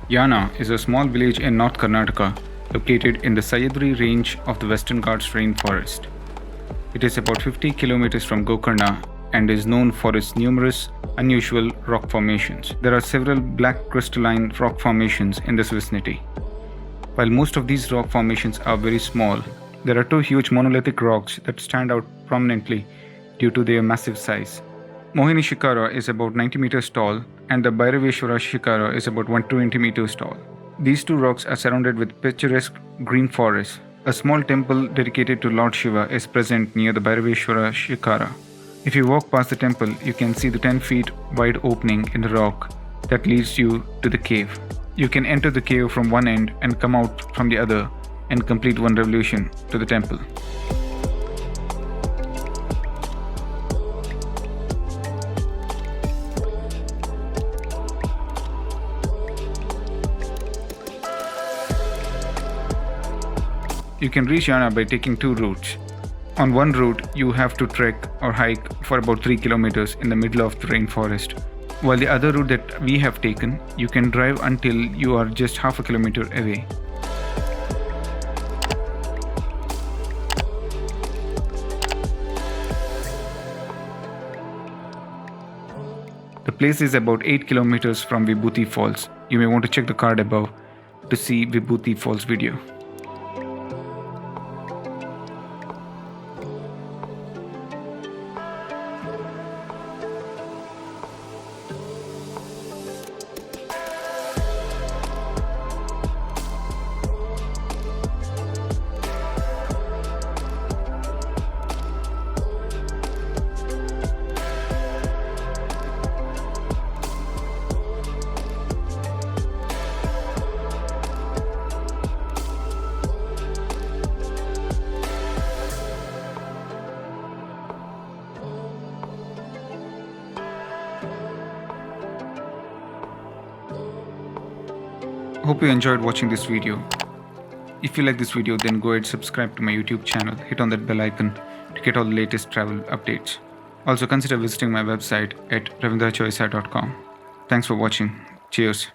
Yana is a small village in North Karnataka located in the Sahyadri range of the Western Ghats rainforest. It is about 50 kilometers from Gokarna and is known for its numerous unusual rock formations. There are several black crystalline rock formations in this vicinity. While most of these rock formations are very small, there are two huge monolithic rocks that stand out prominently due to their massive size. Mohini Shikara is about 90 meters tall and the Bhairaveshwara Shikara is about 120 meters tall. These two rocks are surrounded with picturesque green forests. A small temple dedicated to Lord Shiva is present near the Bhairaveshwara Shikara. If you walk past the temple, you can see the 10 feet wide opening in the rock that leads you to the cave. You can enter the cave from one end and come out from the other and complete one revolution to the temple. You can reach Yana by taking two routes. On one route, you have to trek or hike for about 3 kilometers in the middle of the rainforest, while the other route that we have taken, you can drive until you are just half a kilometer away. The place is about 8 kilometers from Vibhuti Falls. You may want to check the card above to see Vibhuti Falls video. Hope you enjoyed watching this video. If you like this video, then go ahead subscribe to my YouTube channel, hit on that bell icon to get all the latest travel updates. Also consider visiting my website at ravindrajoisa.com. Thanks for watching. Cheers.